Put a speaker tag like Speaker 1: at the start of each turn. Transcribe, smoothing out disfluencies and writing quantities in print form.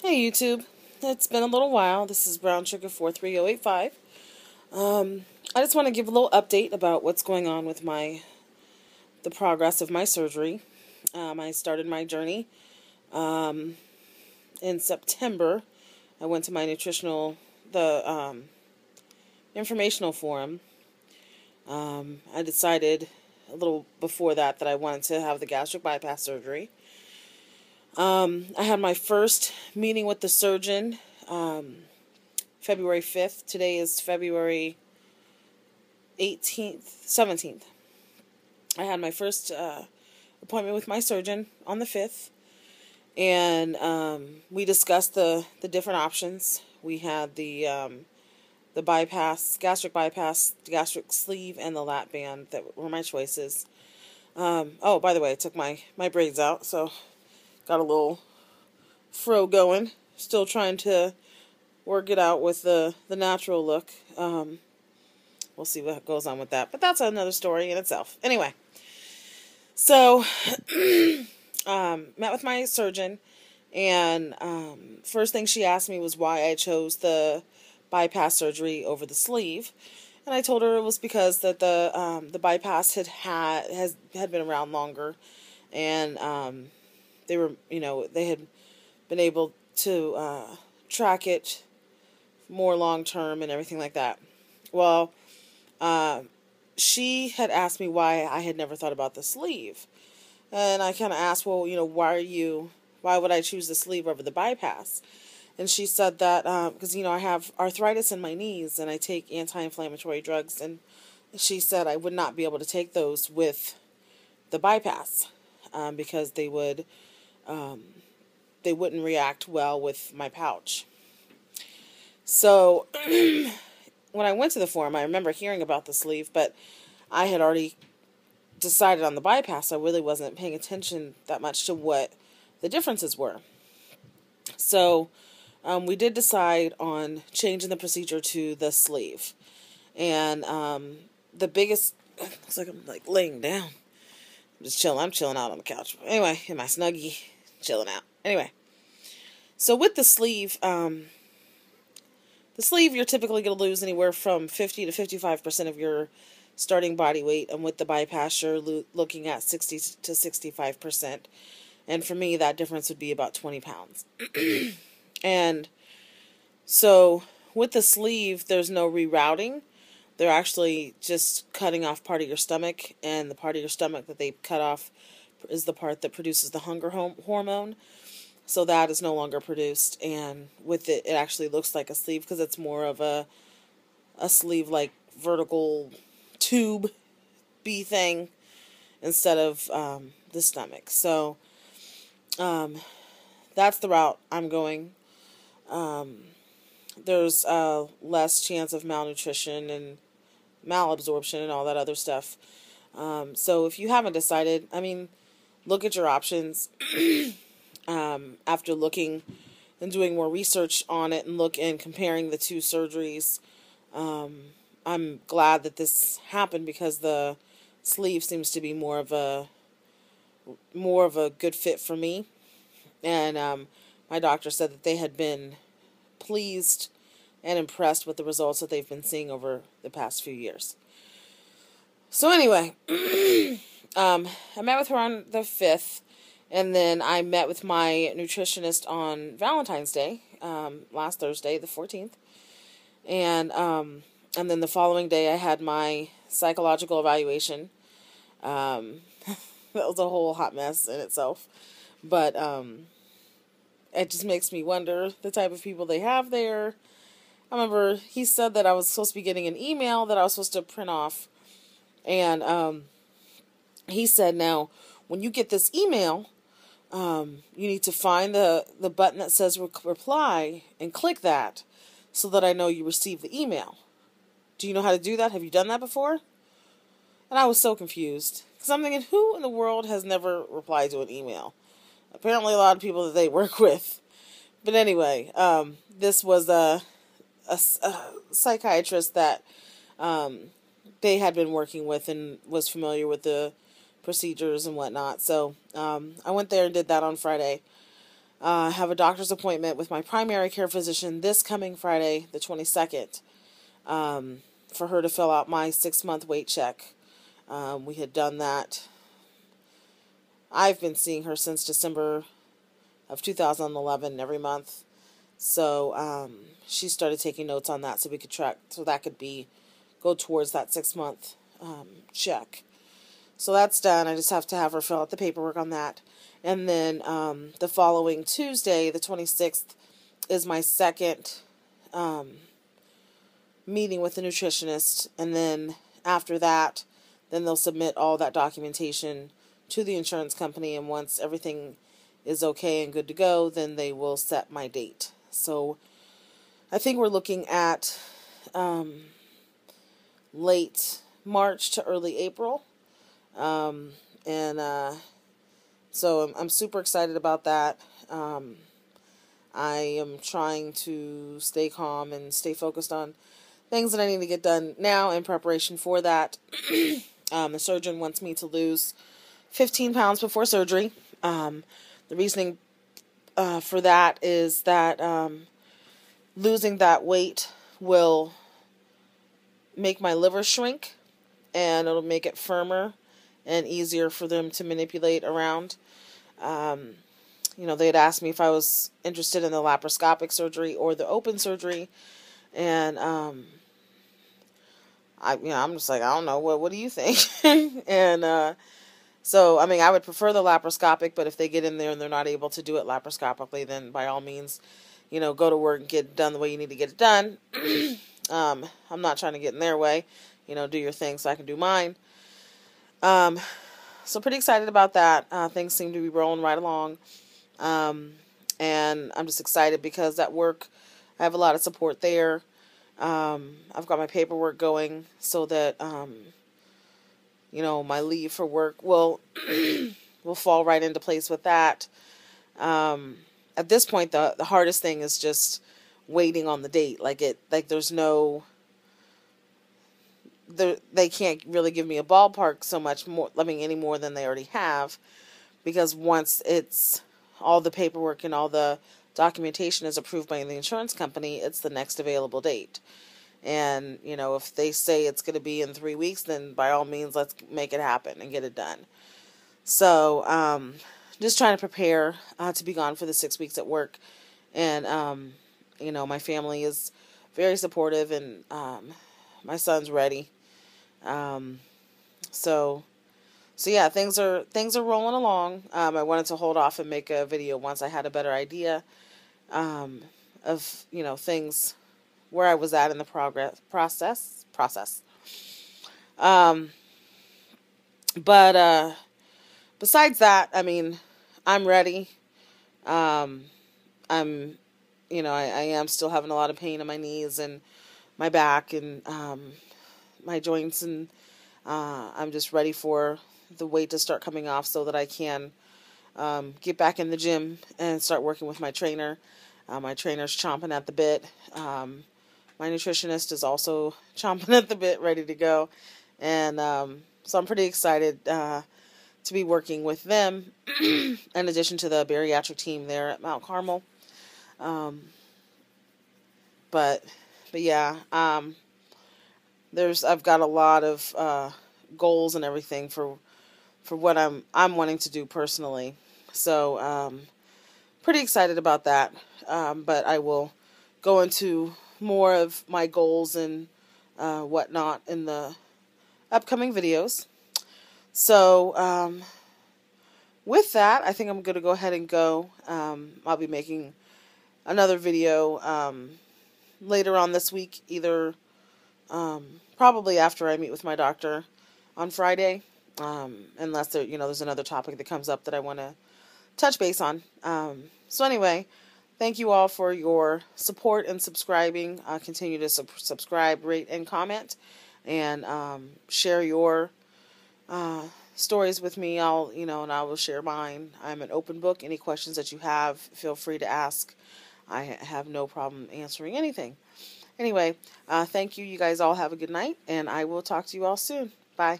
Speaker 1: Hey YouTube, it's been a little while. This is Brown Sugar 43085. I just want to give a little update about what's going on with the progress of my surgery. I started my journey in September. I went to my the informational forum. I decided a little before that I wanted to have the gastric bypass surgery. I had my first meeting with the surgeon February 5th. Today is February 17th. I had my first appointment with my surgeon on the 5th, and we discussed the different options. We had the bypass, gastric bypass, gastric sleeve, and the lap band that were my choices. Oh, by the way, I took my braids out, so got a little fro going. Still trying to work it out with the natural look. We'll see what goes on with that. But that's another story in itself. Anyway, so met with my surgeon, and first thing she asked me was why I chose the bypass surgery over the sleeve. And I told her it was because that the bypass had been around longer, and they had been able to track it more long term and everything like that. Well, she had asked me why I had never thought about the sleeve, and I kind of asked, well, why would I choose the sleeve over the bypass? And she said that because I have arthritis in my knees and I take anti-inflammatory drugs, and she said I would not be able to take those with the bypass because they wouldn't react well with my pouch. So when I went to the forum, I remember hearing about the sleeve, but I had already decided on the bypass. I really wasn't paying attention that much to what the differences were. So we did decide on changing the procedure to the sleeve. And the biggest, looks like I'm laying down. I'm just chilling. I'm chilling out on the couch. Anyway, in my Snuggie, chilling out. Anyway, so with the sleeve you're typically going to lose anywhere from 50 to 55% of your starting body weight, and with the bypass you're looking at 60 to 65%. And for me, that difference would be about 20 pounds. And so with the sleeve, there's no rerouting. They're actually just cutting off part of your stomach, and the part of your stomach that they cut off is the part that produces the hunger hormone. So that is no longer produced, and with it, it actually looks like a sleeve because it's more of a sleeve like vertical tube B thing instead of the stomach. So that's the route I'm going. There's less chance of malnutrition and malabsorption and all that other stuff. So if you haven't decided, look at your options. After looking and doing more research on it and comparing the two surgeries, I'm glad that this happened because the sleeve seems to be more of a good fit for me. And my doctor said that they had been pleased and impressed with the results that they've been seeing over the past few years. So anyway, I met with her on the 5th, and then I met with my nutritionist on Valentine's Day, last Thursday, the 14th, and then the following day I had my psychological evaluation. That was a whole hot mess in itself, but it just makes me wonder the type of people they have there. I remember he said that I was supposed to be getting an email that I was supposed to print off, and he said, now, when you get this email, you need to find the button that says reply and click that so that I know you received the email. Do you know how to do that? Have you done that before? And I was so confused because I'm thinking, who in the world has never replied to an email? Apparently a lot of people that they work with. But anyway, this was a psychiatrist that they had been working with and was familiar with the procedures and whatnot. So I went there and did that on Friday. have a doctor's appointment with my primary care physician this coming Friday, the 22nd, for her to fill out my 6-month weight check. We had done that. I've been seeing her since December of 2011 every month. So she started taking notes on that so we could track, so that could go towards that 6-month check. So that's done. I just have to have her fill out the paperwork on that. And then the following Tuesday, the 26th, is my second meeting with the nutritionist. And then after that, then they'll submit all that documentation to the insurance company. And once everything is okay and good to go, then they will set my date. So I think we're looking at late March to early April. So I'm super excited about that. I am trying to stay calm and stay focused on things that I need to get done now in preparation for that. The surgeon wants me to lose 15 pounds before surgery. The reasoning for that is that losing that weight will make my liver shrink, and it'll make it firmer and easier for them to manipulate around. They had asked me if I was interested in the laparoscopic surgery or the open surgery, and I'm just like, I don't know, what do you think? And so, I would prefer the laparoscopic, but if they get in there and they're not able to do it laparoscopically, then by all means, go to work and get it done the way you need to get it done. I'm not trying to get in their way. Do your thing so I can do mine. So pretty excited about that. Things seem to be rolling right along. And I'm just excited because at work I have a lot of support there. I've got my paperwork going so that, my leave for work will fall right into place with that. At this point, the hardest thing is just waiting on the date. There's no... They can't really give me a ballpark so much more, any more than they already have, because once it's all the paperwork and all the documentation is approved by the insurance company, it's the next available date. And, if they say it's going to be in 3 weeks, then by all means, let's make it happen and get it done. So, just trying to prepare to be gone for the 6 weeks at work. And, my family is very supportive, and my son's ready. So yeah, things are rolling along. I wanted to hold off and make a video once I had a better idea, of, things where I was at in the process. But besides that, I'm ready. I am still having a lot of pain in my knees and my back and, my joints, and I'm just ready for the weight to start coming off so that I can get back in the gym and start working with my trainer. My trainer's chomping at the bit. My nutritionist is also chomping at the bit, ready to go. And so I'm pretty excited to be working with them in addition to the bariatric team there at Mount Carmel. But yeah, I've got a lot of goals and everything for what I'm wanting to do personally. So pretty excited about that. But I will go into more of my goals and whatnot in the upcoming videos. So with that, I think I'm going to go ahead and go. I'll be making another video later on this week, either probably after I meet with my doctor on Friday, unless there's another topic that comes up that I want to touch base on. So anyway, thank you all for your support and subscribing. Continue to subscribe, rate, and comment, and share your stories with me. And I will share mine. I'm an open book. Any questions that you have, feel free to ask. I have no problem answering anything. Anyway, thank you. You guys all have a good night, and I will talk to you all soon. Bye.